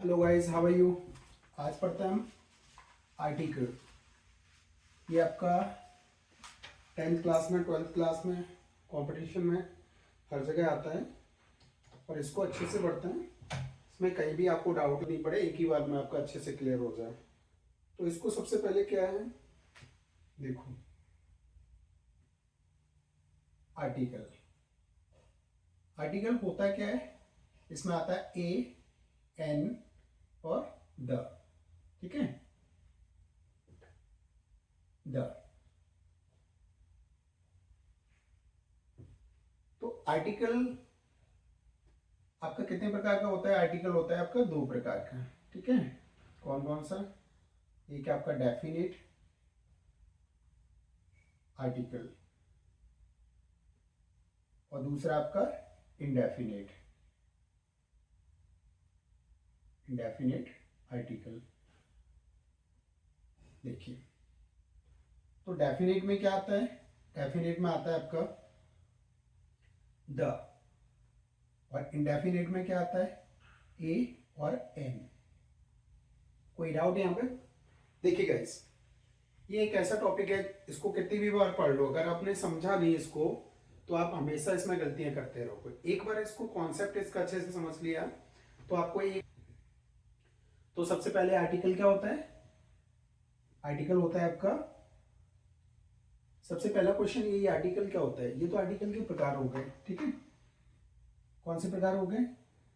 Hello guys, how are you. आज पढ़ते हैं हम आर्टिकल। ये आपका 10th क्लास में 12th क्लास में कंपटीशन में हर जगह आता है और इसको अच्छे से पढ़ते हैं। इसमें कहीं भी आपको डाउट नहीं पड़े, एक ही बार में आपका अच्छे से क्लियर हो जाए। तो इसको सबसे पहले क्या है, देखो आर्टिकल। आर्टिकल होता क्या है, इसमें आता है ए, एन और द। ठीक है, द। तो आर्टिकल आपका कितने प्रकार का होता है? आर्टिकल होता है आपका दो प्रकार का। ठीक है, कौन कौन सा? एक है आपका डेफिनेट आर्टिकल और दूसरा आपका इंडेफिनेट। इंडेफिनेट आर्टिकल देखिए, तो डेफिनेट में क्या आता है? डेफिनेट में आता है आपका द, और इंडेफिनेट में क्या आता है? ए और एन। कोई डाउट है यहाँ पे? देखिए गाइस, ये एक ऐसा टॉपिक है, इसको कितनी भी बार पढ़ लो, अगर आपने समझा नहीं इसको तो आप हमेशा इसमें गलतियां करते रहोगे। एक बार इसको कॉन्सेप्ट इसका अच्छे से समझ लिया तो आपको ये। तो सबसे पहले आर्टिकल क्या होता है? आर्टिकल होता है आपका, सबसे पहला क्वेश्चन यही, आर्टिकल क्या होता है? ये तो आर्टिकल के प्रकार हो गए। ठीक है, कौन से प्रकार हो गए?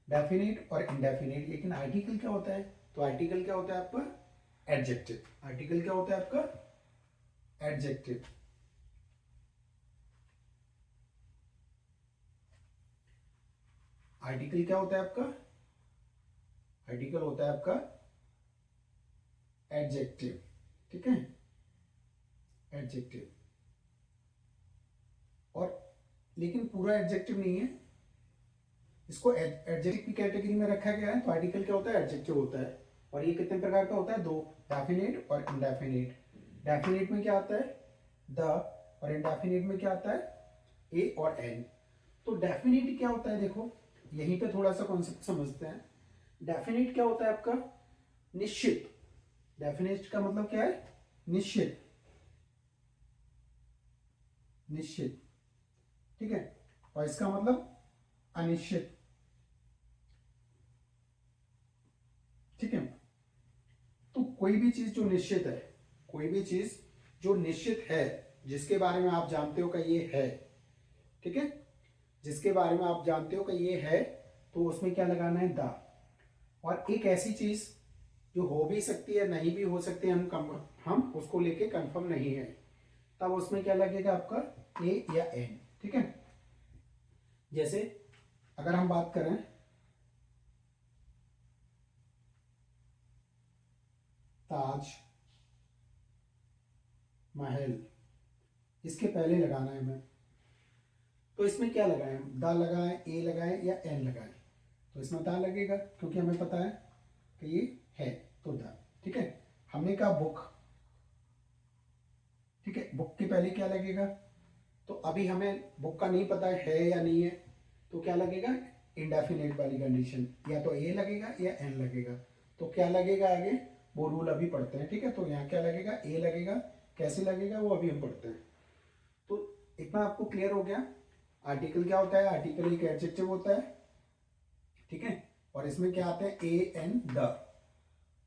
डेफिनेट और इंडेफिनेट। लेकिन आर्टिकल क्या होता है? तो आर्टिकल क्या होता है आपका? एडजेक्टिव। आर्टिकल क्या होता है आपका? एडजेक्टिव। आर्टिकल क्या होता है आपका? आर्टिकल होता है आपका एडजेक्टिव। ठीक है, एडजेक्टिव। और लेकिन पूरा एडजेक्टिव नहीं है, इसको एडजेक्टिव की कैटेगरी में रखा गया है। तो आर्टिकल क्या होता है? एडजेक्टिव होता है। और ये कितने प्रकार का होता है? दो, डेफिनेट और इंडेफिनेट। डेफिनेट में क्या आता है? द, और इंडेफिनेट में क्या आता है? ए और एन। तो डेफिनेट क्या होता है, देखो यहीं पे थोड़ा सा कॉन्सेप्ट समझते हैं। डेफिनेट क्या होता है आपका? निश्चित। डेफिनेट का मतलब क्या है? निश्चित। निश्चित। ठीक है, और इसका मतलब अनिश्चित। ठीक है, तो कोई भी चीज जो निश्चित है, कोई भी चीज जो निश्चित है, जिसके बारे में आप जानते हो कि ये है, ठीक है, जिसके बारे में आप जानते हो कि ये है, तो उसमें क्या लगाना है? द। और एक ऐसी चीज जो हो भी सकती है, नहीं भी हो सकती है, हम उसको लेके कंफर्म नहीं है, तब उसमें क्या लगेगा आपका? ए या एन। ठीक है, जैसे अगर हम बात करें ताज महल, इसके पहले लगाना है हमें, तो इसमें क्या लगाएं? द लगाएं, ए लगाएं या एन लगाएं? तो इसमें द लगेगा क्योंकि हमें पता है कि ये है, तो द। ठीक है, हमने कहा बुक। ठीक है, बुक के पहले क्या लगेगा? तो अभी हमें बुक का नहीं पता है या नहीं है, तो क्या लगेगा? इंडेफिनेट वाली कंडीशन, या तो ए लगेगा या एन लगेगा। तो क्या लगेगा आगे, वो रूल अभी पढ़ते हैं। ठीक है, तो यहाँ क्या लगेगा? ए लगेगा। कैसे लगेगा वो अभी हम पढ़ते हैं। तो इतना आपको क्लियर हो गया। आर्टिकल क्या होता है? आर्टिकल एक एडजेक्टिव होता है। ठीक है, और इसमें क्या आते हैं? A N the.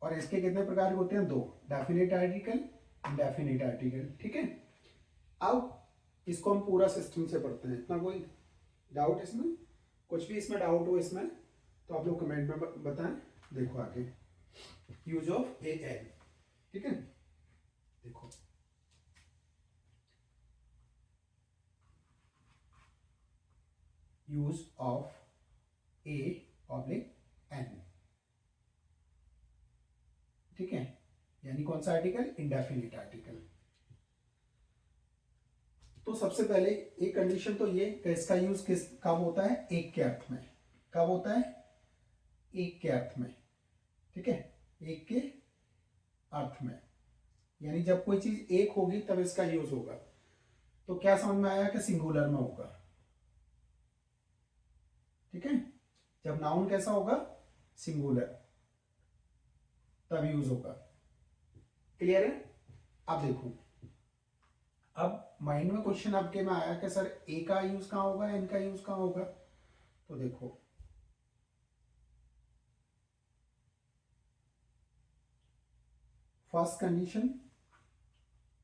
और इसके कितने प्रकार होते हैं? दो, डेफिनेट आर्टिकल, इंडेफिनेट आर्टिकल। ठीक है, अब इसको हम पूरा सिस्टम से पढ़ते हैं। इतना कोई डाउट इसमें? कुछ भी इसमें डाउट हो इसमें तो आप लोग कमेंट में बताएं। देखो आगे यूज ऑफ ए एन। ठीक है, देखो use of a oblique an. ठीक है, यानी कौन सा आर्टिकल? Indefinite article. तो सबसे पहले एक कंडीशन तो ये कि इसका यूज किस कब होता है? एक के अर्थ में। कब होता है? एक के अर्थ में। ठीक है, एक के अर्थ में, यानी जब कोई चीज एक होगी तब इसका यूज होगा। तो क्या समझ में आया कि सिंगुलर में होगा। ठीक है, जब नाउन कैसा होगा? सिंगुलर। तब यूज होगा। क्लियर है? अब देखो, अब माइंड में क्वेश्चन आपके में आया कि सर ए का यूज कहाँ होगा, एन का यूज कहाँ होगा। तो देखो, first condition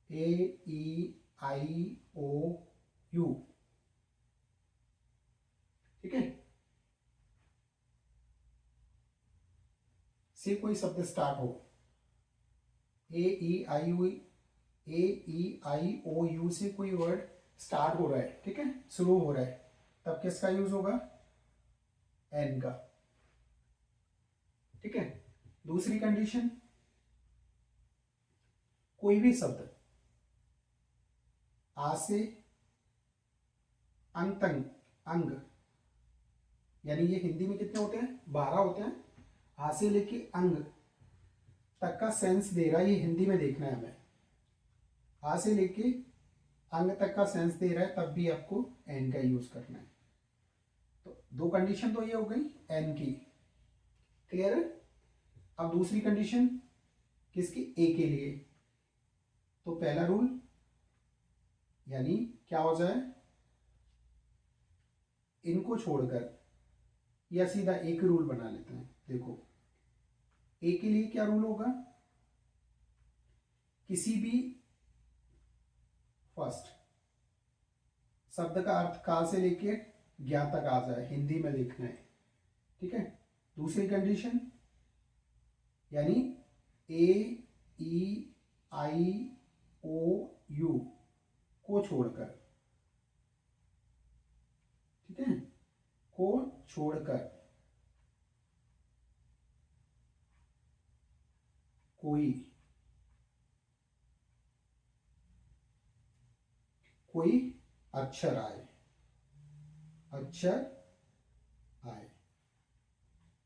a e i o u, ठीक है, से कोई शब्द स्टार्ट हो, ए e I you, A e i o you से कोई वर्ड स्टार्ट हो रहा है, ठीक है, शुरू हो रहा है, तब किसका यूज होगा, एन का, ठीक है। दूसरी कंडीशन, कोई भी शब्द आ से अंग तक, अंग यानी ये हिंदी में कितने होते हैं, 12 होते हैं, आ से लेके अंग तक का सेंस दे रहा है, ये हिंदी में देखना है हमें, आ से लेके अंग तक का सेंस दे रहा है, तब भी आपको एन का यूज करना है। तो दो कंडीशन तो ये हो गई एन की, क्लियर है। अब दूसरी कंडीशन किसकी, ए के लिए, तो पहला रूल यानी क्या हो जाए, इनको छोड़कर, या सीधा एक रूल बना लेते हैं। देखो, ए के लिए क्या रूल होगा, किसी भी फर्स्ट शब्द का अर्थ का से लेके ज्ञा तक आ जाए, हिंदी में लिखना है, ठीक है। दूसरी कंडीशन यानी ए ई आई ओ यू को छोड़कर, ठीक है, को छोड़कर कोई, कोई अक्षर आए, अक्षर आए,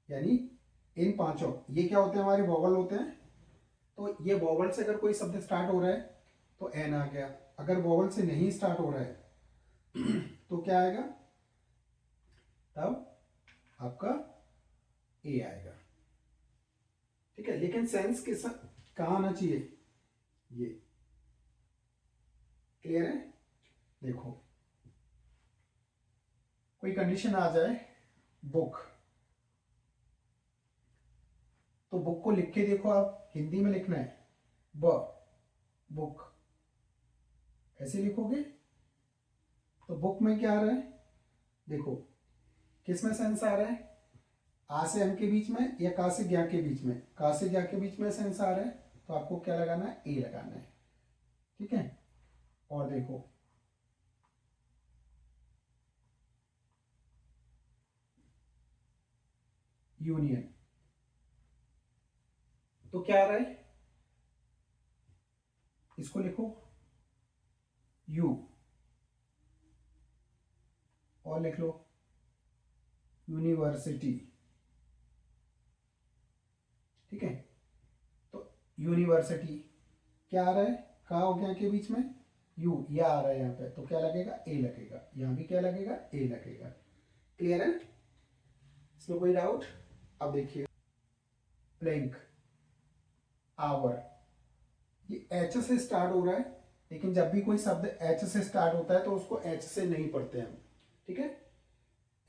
यानी इन पांचों, ये क्या होते हैं, हमारे वॉवल होते हैं, तो ये वॉवल से अगर कोई शब्द स्टार्ट हो रहा है तो एन आ गया, अगर वॉवल से नहीं स्टार्ट हो रहा है तो क्या आएगा, तब आपका ए आएगा, ठीक है। लेकिन सेंस किस कहाँ आना चाहिए, ये, क्लियर है। देखो, कोई कंडीशन आ जाए बुक, तो बुक को लिख के देखो, आप हिंदी में लिखना है ब, बुक ऐसे लिखोगे, तो बुक में क्या आ रहा है, देखो किस में सेंस आ रहा है, आ से एम के बीच में या का से ज्ञा के बीच में, का से ज्ञा के बीच में सेंस आ रहा है, तो आपको क्या लगाना है, ए लगाना है, ठीक है। और देखो, यूनियन, तो क्या आ रहा है, इसको लिखो यू, और लिख लो यूनिवर्सिटी, ठीक है। तो यूनिवर्सिटी क्या आ रहा है, का हो गया के बीच में यू, या आ रहा है यहाँ पे, तो क्या लगेगा, ए लगेगा, यहाँ भी क्या लगेगा, ए लगेगा, क्लियर है, इसमें कोई डाउट। अब देखिए, ब्लैंक, आवर, ये एच से स्टार्ट हो रहा है, लेकिन जब भी कोई शब्द एच से स्टार्ट होता है तो उसको एच से नहीं पढ़ते हम, ठीक है।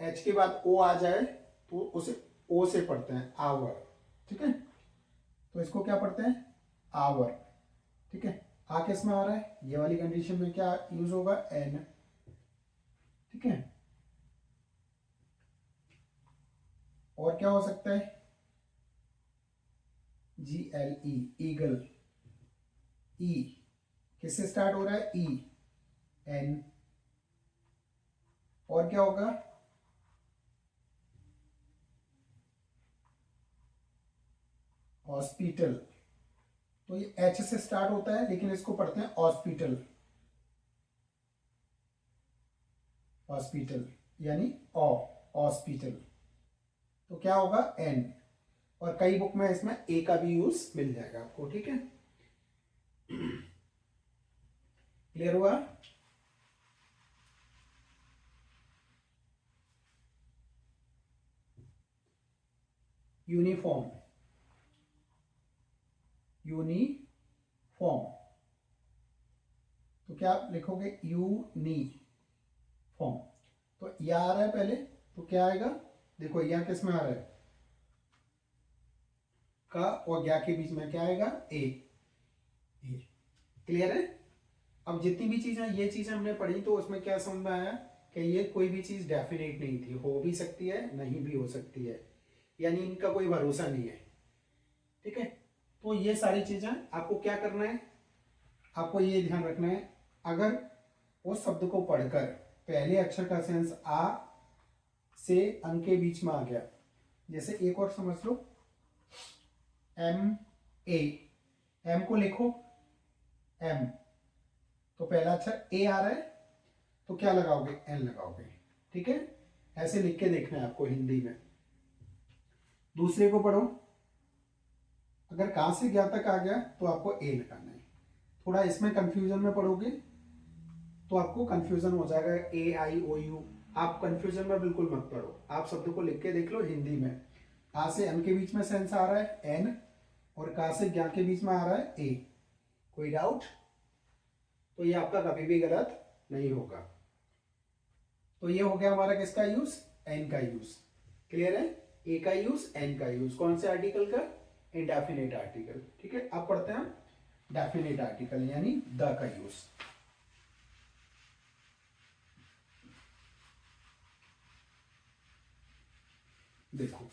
एच के बाद ओ आ जाए तो उसे ओ से पढ़ते हैं, आवर, ठीक है। तो इसको क्या पढ़ते हैं, आवर, ठीक है। आ किस में आ रहा है, ये वाली कंडीशन में क्या यूज होगा, एन, ठीक है। और क्या हो सकता है, जी एल ई, ईगल, ई किससे स्टार्ट हो रहा है, ई, एन, और क्या होगा, हॉस्पिटल, तो ये एच से स्टार्ट होता है लेकिन इसको पढ़ते हैं हॉस्पिटल, हॉस्पिटल यानी ओ, हॉस्पिटल, तो क्या होगा, एन, और कई बुक में इसमें ए का भी यूज मिल जाएगा आपको, ठीक है। क्लियर हुआ। यूनिफॉर्म, यूनिफॉर्म, तो क्या आप लिखोगे यूनिफॉर्म। तो या आ रहा है पहले, तो क्या आएगा, देखो या किस में आ रहा है, का और या के बीच में क्या आएगा, ए। क्लियर है। अब जितनी भी चीजें ये चीजें हमने पढ़ी तो उसमें क्या समझ में आया कि ये कोई भी चीज डेफिनेट नहीं थी, हो भी सकती है नहीं भी हो सकती है, यानी इनका कोई भरोसा नहीं है। ठीक है, तो ये सारी चीजें आपको क्या करना है, आपको ये ध्यान रखना है, अगर उस शब्द को पढ़कर पहले अक्षर का सेंस आ से अंक के बीच में आ गया, जैसे एक और समझ लो, एम ए, एम को लिखो एम, तो पहला अक्षर ए आ रहा है तो क्या लगाओगे, एन लगाओगे। ठीक है, ऐसे लिख के देखना है आपको हिंदी में। दूसरे को पढ़ो, अगर कहां से ज्ञा तक आ गया तो आपको ए लगाना है। थोड़ा इसमें कंफ्यूजन में पढ़ोगे तो आपको कंफ्यूजन हो जाएगा, ए आई ओ यू, आप कंफ्यूजन में बिल्कुल मत पढ़ो, आप शब्द को लिख के देख लो हिंदी में। आ से एन के बीच में सेंस आ रहा है एन, और का से ज्ञा के बीच में आ रहा है ए, कोई डाउट, तो ये आपका कभी भी गलत नहीं होगा। तो ये हो गया हमारा किसका यूज, एन का यूज। क्लियर है, ए का यूज एन का यूज, कौन से आर्टिकल का, इंडेफिनिट आर्टिकल। ठीक है, अब पढ़ते हैं डेफिनेट आर्टिकल यानी द का यूज। देखो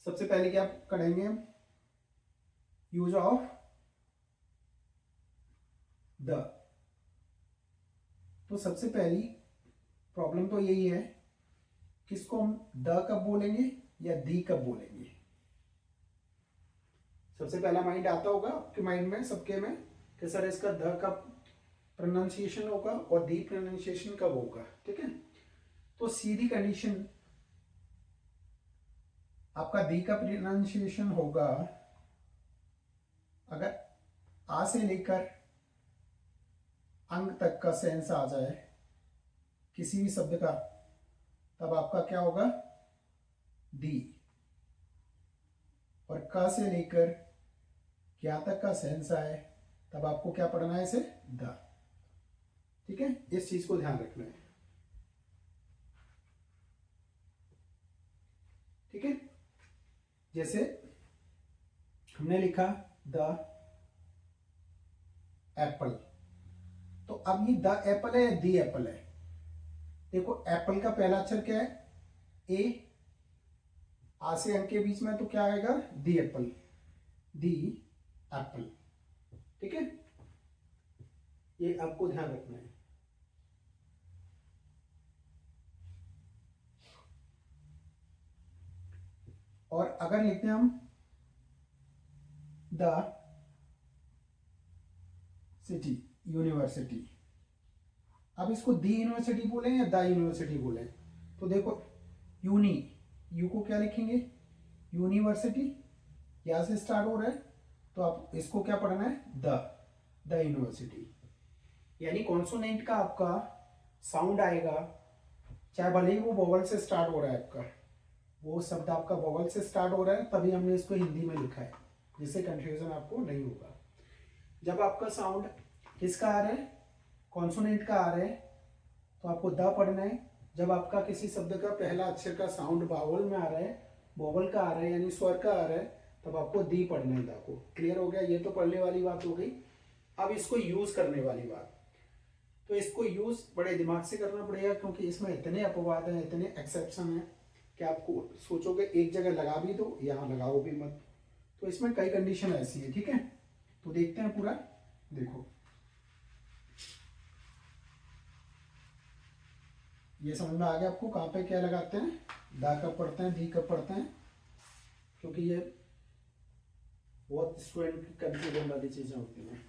सबसे पहले क्या करेंगे हम, यूज ऑफ द। तो सबसे पहली प्रॉब्लम तो यही है, किसको हम द कब बोलेंगे या दी कब बोलेंगे। सबसे पहला माइंड आता होगा आपके माइंड में, सबके में, कि सर इसका द कब प्रोनाउंसिएशन होगा और दी प्रोनाउंसिएशन कब होगा। ठीक है, तो सीधी कंडीशन आपका दी का प्रोनाउंसिएशन होगा अगर आ से लेकर अंग तक का सेंस आ जाए किसी भी शब्द का, तब आपका क्या होगा, दी। और क से लेकर क्या तक का सेंस आए तब आपको क्या पढ़ना है, इसे द। ठीक है, इस चीज को ध्यान रखना है। ठीक है, जैसे हमने लिखा द एप्पल, तो अब ये द एप्पल है या दी एप्पल है। देखो एप्पल का पहला अक्षर क्या है, ए, आ से अंक के बीच में तो क्या आएगा, दी एप्पल, दी एप्पल। ठीक है, ये आपको ध्यान रखना है। और अगर लिखते हैं हम द सिटी यूनिवर्सिटी, अब इसको दी यूनिवर्सिटी बोले या द यूनिवर्सिटी बोले, तो देखो यूनी, यू को क्या लिखेंगे, यूनिवर्सिटी, क्या से स्टार्ट हो रहा है, तो आप इसको क्या पढ़ना है, द यूनिवर्सिटी। यानी कॉन्सोनेंट का आपका साउंड आएगा, चाहे भले ही वो वोवल से स्टार्ट हो रहा है, आपका वो शब्द आपका वोवल से स्टार्ट हो रहा है, तभी हमने इसको हिंदी में लिखा है, जिससे कंफ्यूजन आपको नहीं होगा। जब आपका साउंड किसका आ रहा है, कॉन्सोनेंट का आ रहा है, तो आपको द पढ़ना है। जब आपका किसी शब्द का पहला अक्षर का साउंड वावल में आ रहा है, वोवल का आ रहा है यानी स्वर का आ रहा है, तब आपको दी पढ़ना है, द को। क्लियर हो गया, ये तो पढ़ने वाली बात हो गई। अब इसको यूज करने वाली बात, तो इसको यूज बड़े दिमाग से करना पड़ेगा, क्योंकि इसमें इतने अपवाद हैं, इतने एक्सेप्शन हैं कि आपको सोचोगे एक जगह लगा भी दो, यहाँ लगाओ भी मत, तो इसमें कई कंडीशन ऐसी है। ठीक है, तो देखते हैं पूरा। देखो ये समझ में आ गया आपको, कहाँ पे क्या लगाते हैं, दा कब पढ़ते हैं, दी कब पढ़ते हैं, क्योंकि ये बहुत स्टूडेंट की कंफ्यूजन वाली चीजें होती हैं।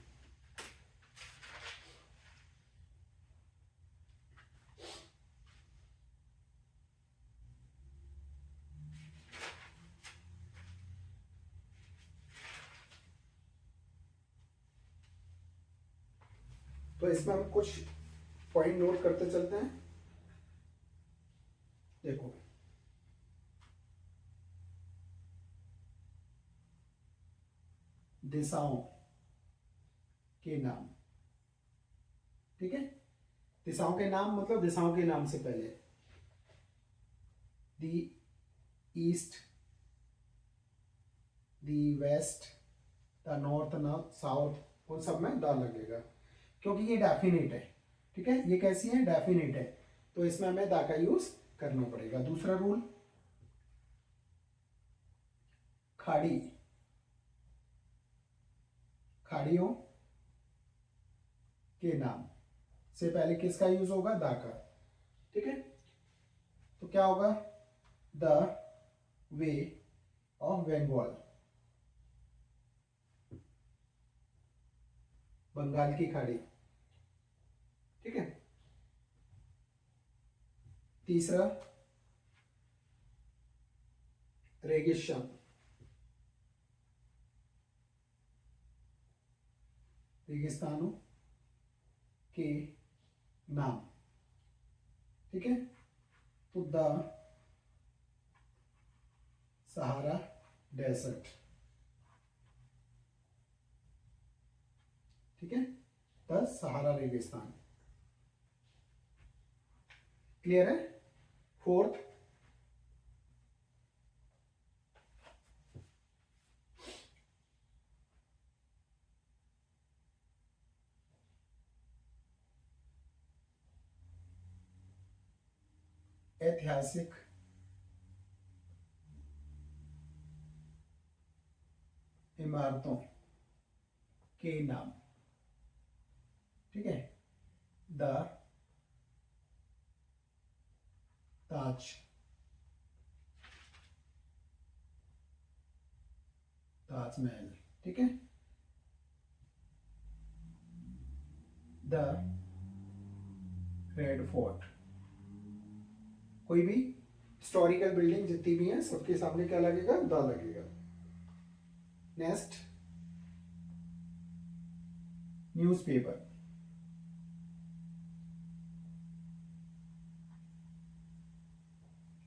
तो इसमें हम कुछ पॉइंट नोट करते चलते हैं। देखो दिशाओं के नाम, ठीक है। दिशाओं के नाम मतलब दिशाओं के नाम से पहले the east, the west, the north, the south, उन सब में द लगेगा क्योंकि ये डेफिनेट है, ठीक है। ये कैसी है? डेफिनेट है, तो इसमें हमें द का यूज करना पड़ेगा। दूसरा रूल, खाड़ी, खाड़ियों के नाम से पहले किसका यूज होगा? द का, ठीक है। तो क्या होगा? The bay of Bengal, Bengal की खाड़ी, ठीक है। तीसरा, रेगिस्तान, रेगिस्तानों के नाम, ठीक है। तो द सहारा डेजर्ट, ठीक है, द सहारा रेगिस्तान। क्लियर है? फोर्थ, ऐतिहासिक इमारतों के नाम, ठीक है। द ताज, ताजमहल, ठीक है। द रेड फोर्ट, कोई भी हिस्टोरिकल बिल्डिंग जितनी भी है सबके सामने क्या लगेगा? द लगेगा। नेक्स्ट, न्यूज़पेपर,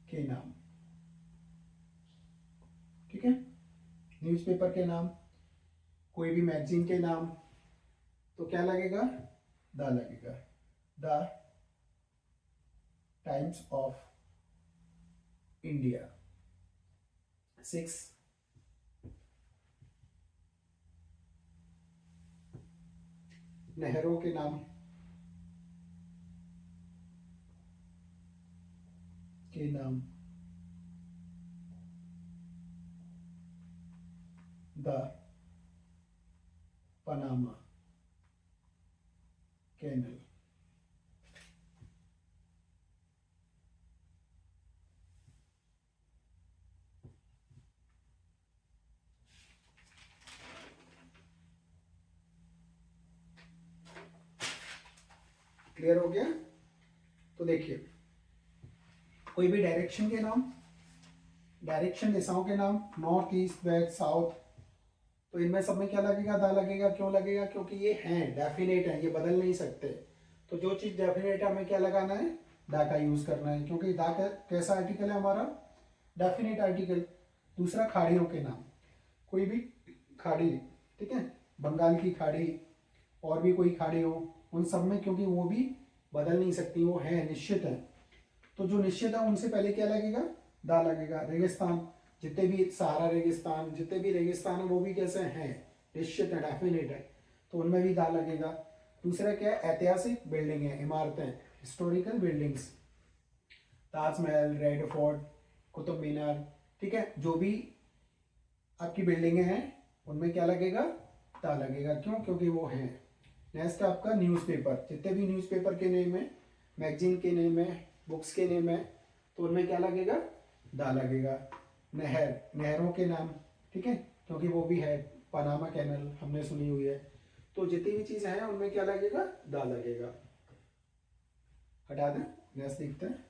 के नाम, ठीक है। न्यूज़पेपर के नाम, कोई भी मैगजीन के नाम, तो क्या लगेगा? द लगेगा। The times of India. 6, नहरों के नाम के नाम, द पनामा कैनल, क्लियर हो गया? तो देखिए, कोई भी डायरेक्शन के नाम, डायरेक्शन दिशाओं के नाम, नॉर्थ, ईस्ट, वेस्ट, साउथ, तो इनमें सब में क्या लगेगा? द लगेगा। क्यों लगेगा? क्योंकि ये हैं, डेफिनेट है, ये बदल नहीं सकते। तो जो चीज डेफिनेट है हमें क्या लगाना है? द का यूज करना है, क्योंकि द कैसा आर्टिकल है हमारा? Definite article. दूसरा, खाड़ियों के नाम, कोई भी खाड़ी, ठीक है, बंगाल की खाड़ी, और भी कोई खाड़ी हो, उन सब में, क्योंकि वो भी बदल नहीं सकती, वो है, निश्चित है, तो जो निश्चित है उनसे पहले क्या लगेगा? द लगेगा। रेगिस्तान, जितने भी सहारा रेगिस्तान, जितने भी रेगिस्तान है वो भी कैसे हैं? निश्चित है, डेफिनेट है, तो उनमें भी द लगेगा। दूसरा क्या है? ऐतिहासिक बिल्डिंग है, इमारतें, historical buildings, Taj Mahal, red fort, Qutub Minar, ठीक है, जो भी आपकी बिल्डिंगें हैं उनमें क्या लगेगा? द लगेगा। क्यों? क्योंकि वो हैं। नेक्स्ट आपका न्यूज़पेपर, जितने भी न्यूज़पेपर के नेम है, मैगजीन के नेम है, बुक्स के नेम है, तो उनमें क्या लगेगा? द लगेगा। नहर, नहरों के नाम, ठीक है, क्योंकि वो भी है, पनामा कैनल हमने सुनी हुई है, तो जितनी भी चीज़ें हैं उनमें क्या लगेगा? द लगेगा। हटा दें, नेक्स्ट देखते हैं।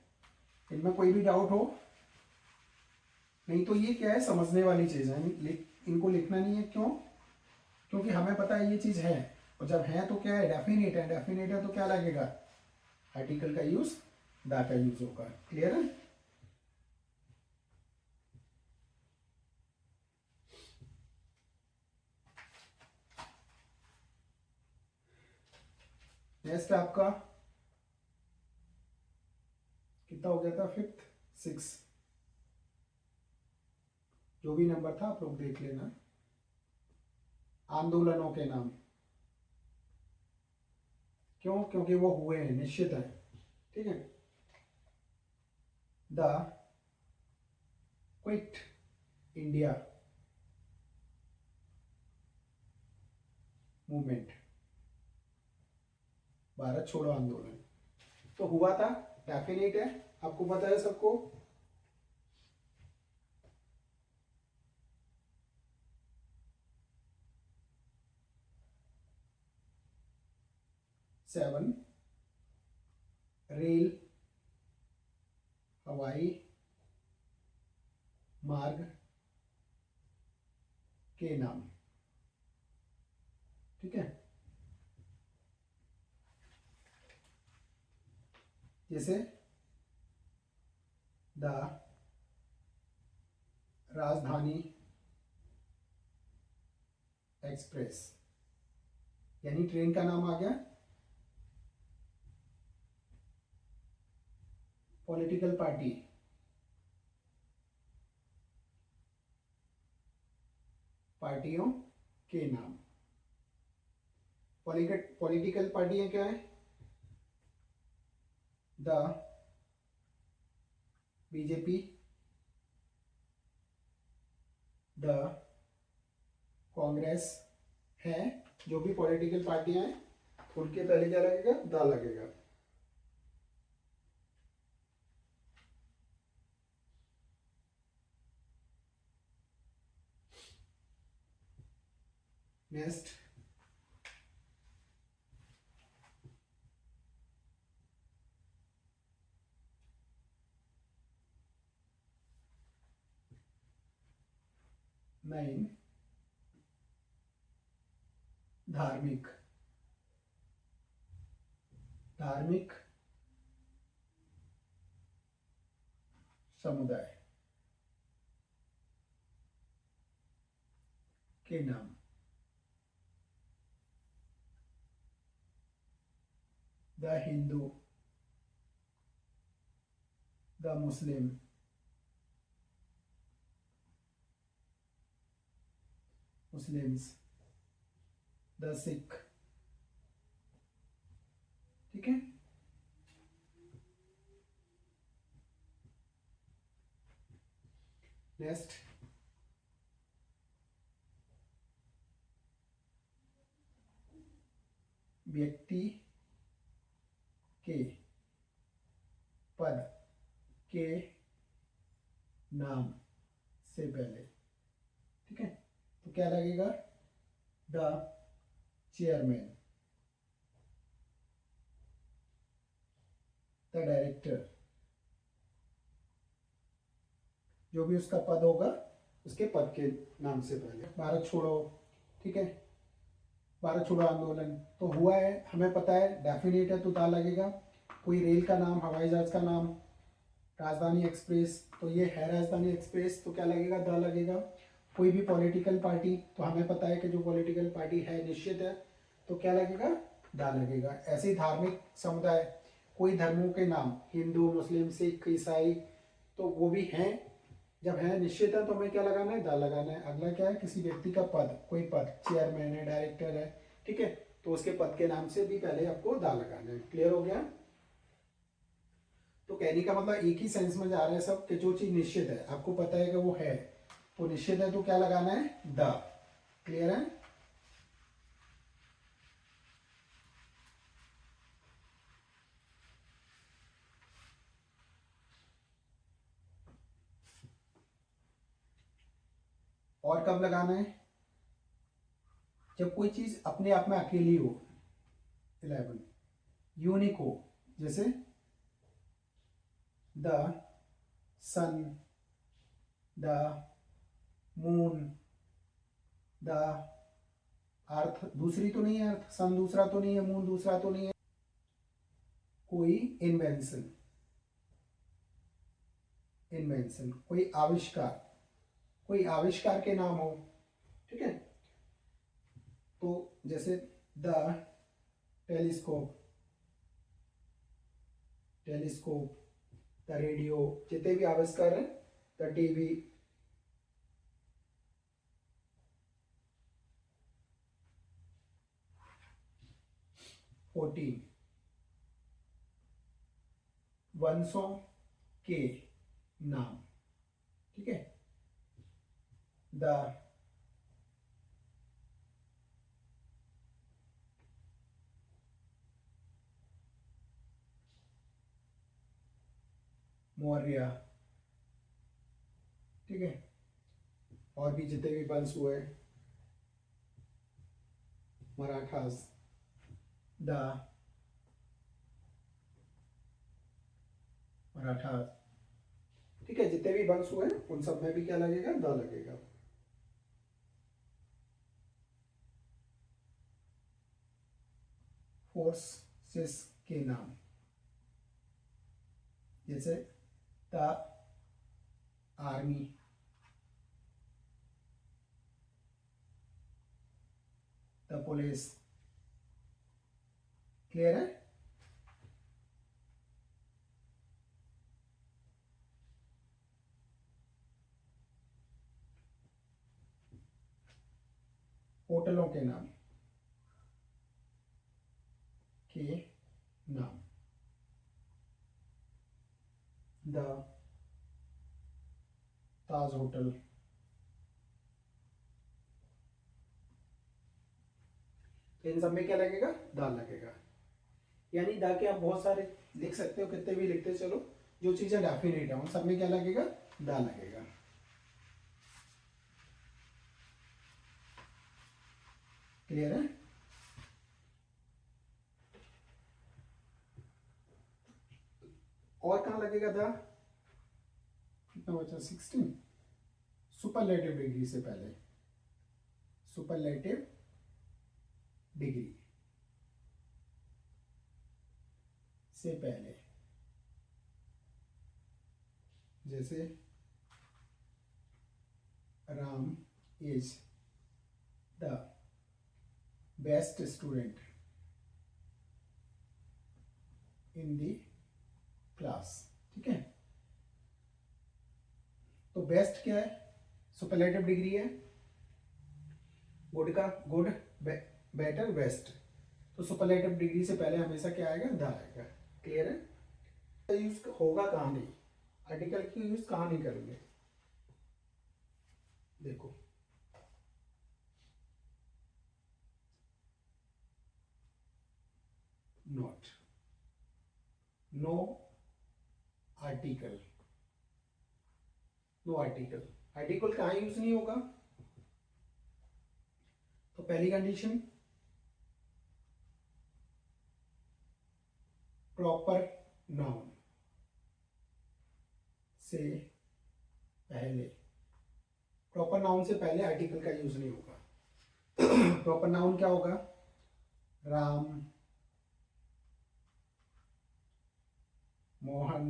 इनमें कोई भी डाउट हो? नहीं तो ये क्या है? समझने वाली चीज़ है, इनको लिखना नहीं है। क्यों? क्योंकि हमें पता है ये चीज़ है, और जब है तो क्या है? डेफिनेट है, डेफिनेट है तो क्या लगेगा? आर्टिकल का यूज, द का यूज होगा। क्लियर है? नेक्स्ट आपका कितना हो गया था, फिफ्थ, सिक्स, जो भी नंबर था आप लोग देख लेना। आंदोलनों के नाम, क्यों, क्योंकि वो हुए हैं, निश्चित है, ठीक है। The quit India movement, Bharat छोड़ो आंदोलन, तो हुआ था, डेफिनेट है, आपको पता है सबको। सेवन, रेल, हवाई मार्ग के नाम, ठीक है। जैसे द राजधानी एक्सप्रेस, यानी ट्रेन का नाम आ गया। पॉलिटिकल पार्टी, पार्टियों के नाम। पॉलिटिकल पार्टियां क्या है, द बीजेपी, द कांग्रेस है, जो भी पॉलिटिकल पार्टियां हैं उनके पहले क्या लगेगा, द लगेगा। नेक्स्ट, नाइन, धार्मिक, धार्मिक समुदाय के नाम। The Hindu, the Muslim, Muslims, the Sikh, ठीक है। नेक्स्ट, व्यक्ति के पद के नाम से पहले, ठीक है, तो क्या लगेगा, द चेयरमैन, द डायरेक्टर, जो भी उसका पद होगा उसके पद के नाम से पहले। भारत छोड़ो, ठीक है, भारत छोड़ो आंदोलन तो हुआ है, हमें पता है, डेफिनेट है, तो दा लगेगा। कोई रेल का नाम, हवाई जहाज का नाम, राजधानी एक्सप्रेस, तो ये है राजधानी एक्सप्रेस, तो क्या लगेगा, दा लगेगा। कोई भी पॉलिटिकल पार्टी, तो हमें पता है कि जो पॉलिटिकल पार्टी है निश्चित है, तो क्या लगेगा, दा लगेगा। ऐसे ही धार्मिक समुदाय, कोई धर्मों के नाम, हिंदू, मुस्लिम, सिख, ईसाई, तो वो भी हैं, जब है निश्चित है तो हमें क्या लगाना है, दा लगाना है। अगला क्या है, किसी व्यक्ति का पद, कोई पद, चेयरमैन है, डायरेक्टर है, ठीक है, तो उसके पद के नाम से भी पहले आपको दा लगाना है। क्लियर हो गया। तो कहने का मतलब एक ही सेंस में जा रहा है सब, कि जो चीज निश्चित है, आपको पता है कि वो है, वो निश्चित है, तो क्या लगाना है, द। क्लियर है। और कब लगाना है, जब कोई चीज अपने आप में अकेली हो, 11, यूनिक हो, जैसे the sun, the moon, the earth, दूसरी तो नहीं है अर्थ, सन दूसरा तो नहीं है, मून दूसरा तो नहीं है। कोई इन्वेंशन, इन्वेंशन, कोई आविष्कार, कोई आविष्कार के नाम हो, ठीक है, तो जैसे the telescope, telescope, the radio, जितने भी आविष्कार हैं, द टीवी, फोर्टीन वंशों के नाम, ठीक है। द मौर्य, ठीक है, और भी जितने भी वंश हुए, मराठास, द मराठास, ठीक है, जितने भी वंश हुए उन सब में भी क्या लगेगा, द लगेगा। फोर्सेस के नाम, जैसे the army, the police, clear है। होटलों के नाम, द ताज होटल, इन सब में क्या लगेगा, द लगेगा। यानी द के आप बहुत सारे लिख सकते हो, कितने भी लिखते चलो, जो चीजें डेफिनेट है उन सब में क्या लगेगा, द लगेगा। क्लियर है। और कहाँ लगेगा द, कितना बचा, 16, सुपरलेटिव डिग्री से पहले, सुपरलेटिव डिग्री से पहले, जैसे Ram is the best student in the class, ठीक है। तो बेस्ट क्या है, सुपरलेटिव डिग्री है, गुड का गुड, बेटर, बेस्ट, तो सुपरलेटिव डिग्री से पहले हमेशा क्या आएगा, द आएगा। क्लियर है। यूज होगा कहाँ नहीं, आर्टिकल की यूज कहाँ नहीं करेंगे, देखो not, no article, no article, article कहाँ यूज नहीं होगा, तो पहली कंडीशन प्रॉपर नाउन से पहले, प्रॉपर नाउन से पहले आर्टिकल का यूज नहीं होगा। प्रॉपर नाउन क्या होगा, राम, मोहन,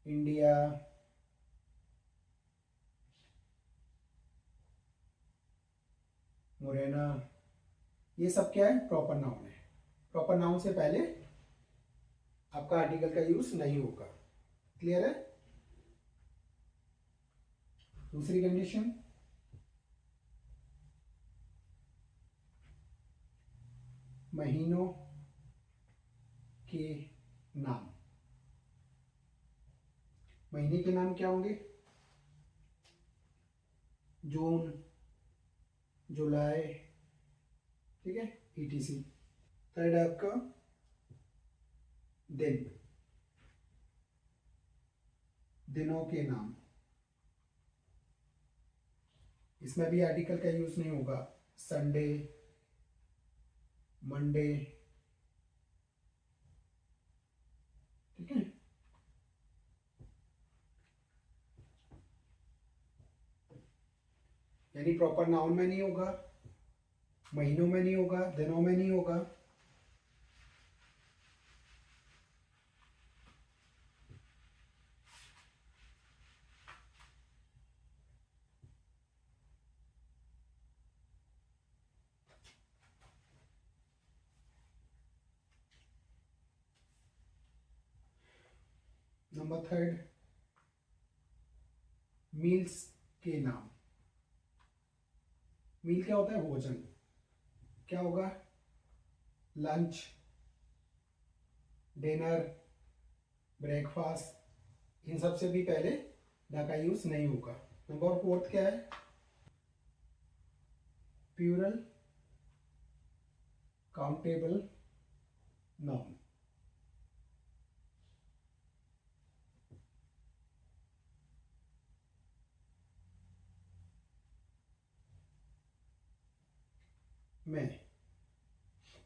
इंडिया, मुरैना, ये सब क्या है, प्रॉपर नाउन है। प्रॉपर नाउन से पहले आपका आर्टिकल का यूज नहीं होगा। क्लियर है। दूसरी कंडीशन, महीनों के नाम, महीने के नाम क्या होंगे, जून, जुलाई, ठीक है, ETC। थर्ड है आपका दिन, दिनों के नाम, इसमें भी आर्टिकल का यूज नहीं होगा, संडे, मंडे, ठीक है। यानी प्रॉपर नाउन में नहीं होगा, महीनों में नहीं होगा, दिनों में नहीं होगा, नंबर थर्ड, मील्स के नाम। मील क्या होता है? भोजन। क्या होगा? लंच, डिनर, ब्रेकफास्ट, इन सब से भी पहले द का यूज नहीं होगा। नंबर फोर्थ क्या है? Plural countable noun. में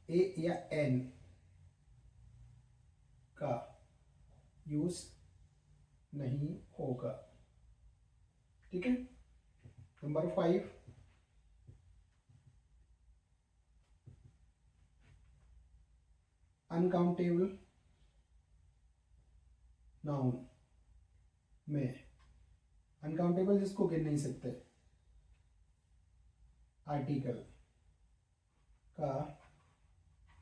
ए या एन का यूज नहीं होगा। ठीक है। नंबर 5, अनकाउंटेबल नाउन में, अनकाउंटेबल जिसको गिन नहीं सकते, आर्टिकल का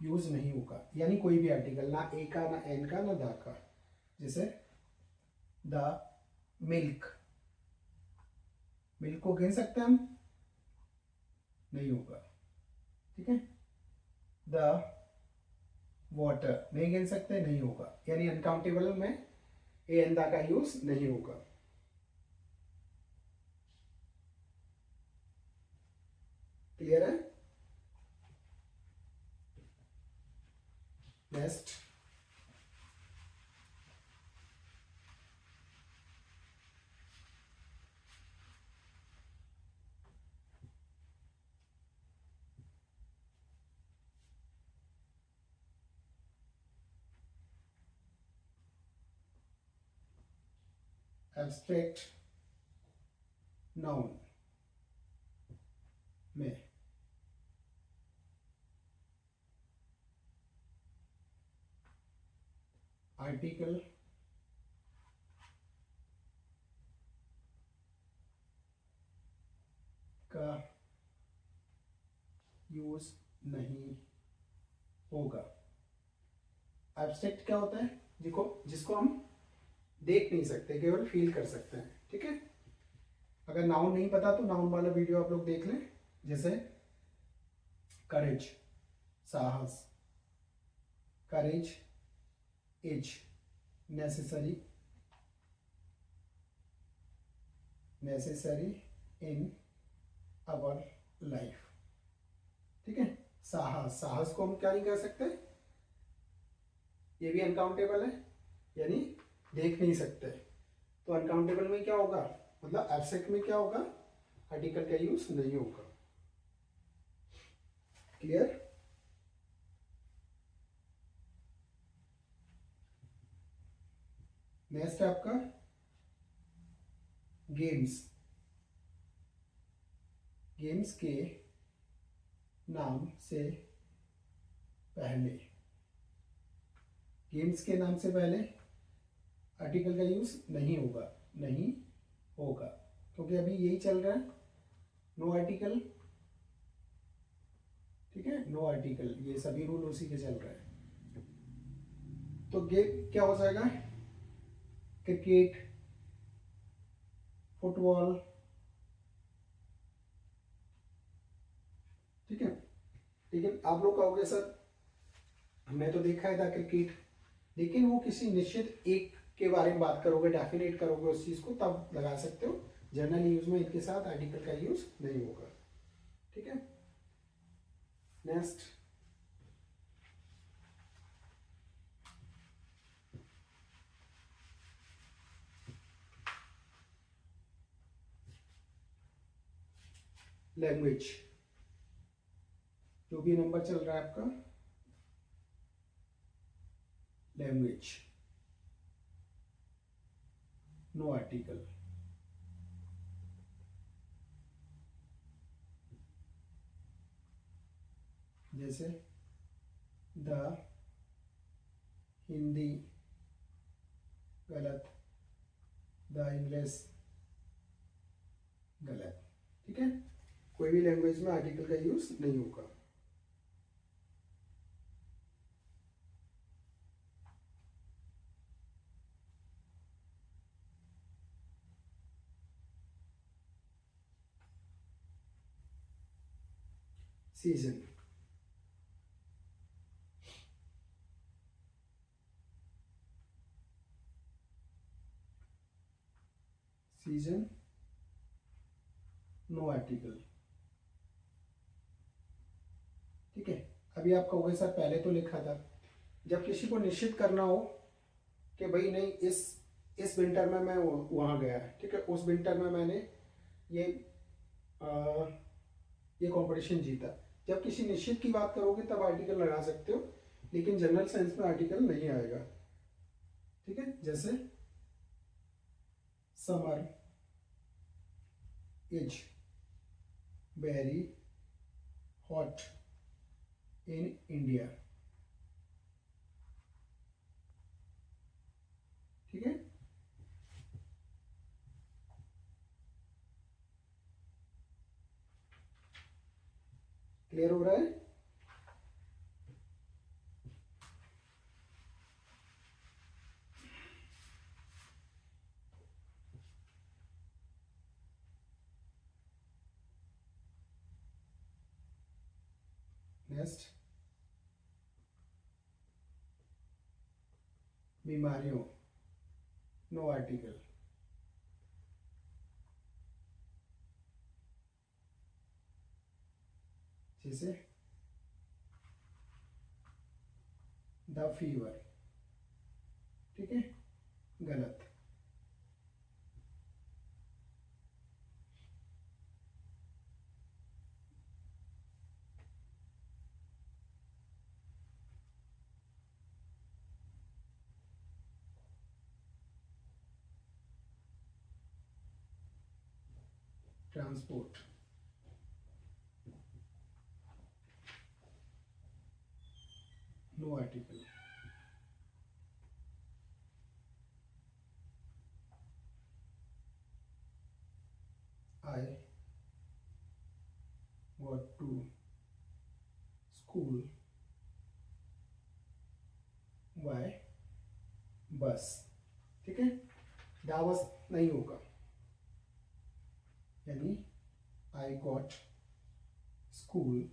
यूज नहीं होगा। यानी कोई भी आर्टिकल, ना ए का, ना एन का, ना द का। जैसे द मिल्क, मिल्क को गिन सकते हैं हम? नहीं होगा। ठीक है। द वाटर नहीं गिन सकते, नहीं होगा। यानी अनकाउंटेबल में ए एन द का यूज नहीं होगा। क्लियर है? नेक्स्ट, एब्स्ट्रैक्ट नाउन में आर्टिकल का यूज नहीं होगा। एब्स्ट्रैक्ट क्या होता है? जिसको हम देख नहीं सकते, केवल फील कर सकते हैं। ठीक है। अगर नाउन नहीं पता तो नाउन वाला वीडियो आप लोग देख लें। जैसे करेज, साहस, courage is necessary in our life. ठीक है। साहस, साहस को हम क्या नहीं कर सकते? ये भी अनकाउंटेबल है, यानी देख नहीं सकते। तो अनकाउंटेबल में क्या होगा? मतलब एब्स्ट्रैक्ट में क्या होगा? आर्टिकल का यूज नहीं होगा। क्लियर? नेक्स्ट है आपका गेम्स। गेम्स के नाम से पहले, गेम्स के नाम से पहले आर्टिकल का यूज नहीं होगा। नहीं होगा क्योंकि अभी यही चल रहा है, नो आर्टिकल। ठीक है, नो आर्टिकल, ये सभी रूल उसी के चल रहे हैं। तो गेम क्या हो जाएगा? Cricket, football. ठीक है। लेकिन आप लोग कहोगे सर हमने तो देखा है था क्रिकेट, लेकिन वो किसी निश्चित एक के बारे में बात करोगे, डेफिनेट करोगे उस चीज को, तब लगा सकते हो। जनरल यूज में इनके साथ आर्टिकल का यूज नहीं होगा। ठीक है। Next, language. जो भी नंबर चल रहा है आपका, लैंग्वेज, नो आर्टिकल। जैसे द हिंदी गलत, द इंग्लिश गलत। ठीक है। कोई भी लैंग्वेज में आर्टिकल का यूज नहीं होगा। Season, season, no article. ठीक है, अभी आप कहोगे सर पहले तो लिखा था। जब किसी को निश्चित करना हो कि भाई नहीं इस विंटर में मैं वहाँ गया, ठीक है, उस विंटर में मैंने ये ये कंपटीशन जीता, जब किसी निश्चित की बात करोगे तब आर्टिकल लगा सकते हो, लेकिन जनरल सेंस में आर्टिकल नहीं आएगा। ठीक है, जैसे summer is very hot in India. ठीक है, क्लियर हो रहा है? नेक्स्ट, बीमारियों, नो आर्टिकल। जैसे द फीवर। ठीक है, गलत। Transport, no article. I got to school by bus. ठीक है, दा बस नहीं होगा, यानी I got school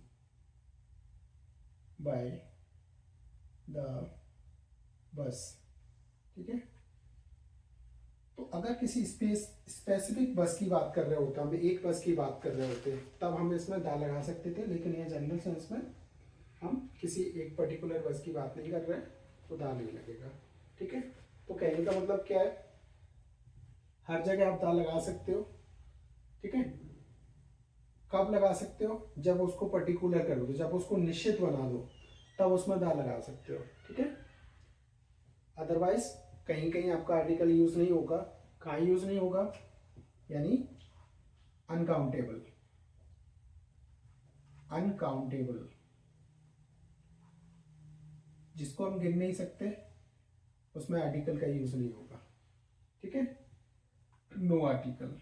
by the bus. ठीक है, तो अगर किसी स्पेसिफिक बस की बात कर रहे होते, हम एक बस की बात कर रहे होते, तब हम इसमें दा लगा सकते थे, लेकिन ये जनरल सेंस में हम किसी एक पर्टिकुलर बस की बात नहीं कर रहे हैं, तो दा नहीं लगेगा। ठीक है, तो कहने का मतलब क्या है, हर जगह आप दा लगा सकते हो। ठीक है, कब लगा सकते हो, जब उसको पर्टिकुलर कर दो, जब उसको निश्चित बना दो, तब उसमें दा लगा सकते हो। ठीक है, अदरवाइज कहीं कहीं आपका आर्टिकल यूज नहीं होगा। कहाँ यूज नहीं होगा, यानी अनकाउंटेबल, अनकाउंटेबल जिसको हम गिन नहीं सकते, उसमें आर्टिकल का यूज नहीं होगा। ठीक है, नो आर्टिकल।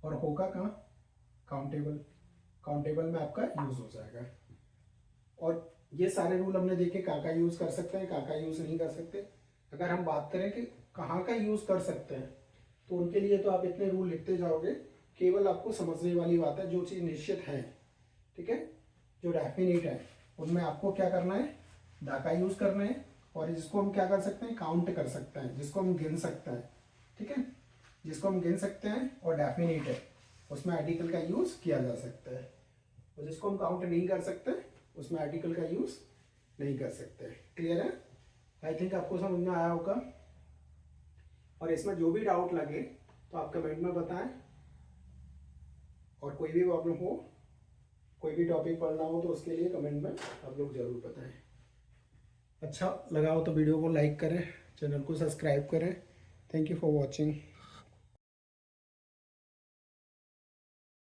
और होगा कहाँ, काउंटेबल, काउंटेबल में आपका यूज हो जाएगा। और ये सारे रूल हमने देखे, कहाँ का यूज कर सकते हैं, कहाँ का यूज नहीं कर सकते। अगर हम बात करें कि कहाँ का यूज कर सकते हैं, तो उनके लिए तो आप इतने रूल लिखते जाओगे, केवल आपको समझने वाली बात है, जो चीज़ निश्चित है, ठीक है, जो डेफिनेट है, उनमें आपको क्या करना है, दा का यूज करना है। और जिसको हम क्या कर सकते हैं, काउंट कर सकते हैं, जिसको हम गिन सकते हैं। ठीक है, जिसको हम गिन सकते हैं और डेफिनेट है, उसमें आर्टिकल का यूज किया जा सकता है। और जिसको हम काउंट नहीं कर सकते, उसमें आर्टिकल का यूज नहीं कर सकते। क्लियर है? आई थिंक आपको समझ में आया होगा। और इसमें जो भी डाउट लगे तो आप कमेंट में बताएं, और कोई भी प्रॉब्लम हो, कोई भी टॉपिक पढ़ना हो, तो उसके लिए कमेंट में आप लोग जरूर बताएं। अच्छा लगा हो तो वीडियो को लाइक करें, चैनल को सब्सक्राइब करें। Thank you for watching.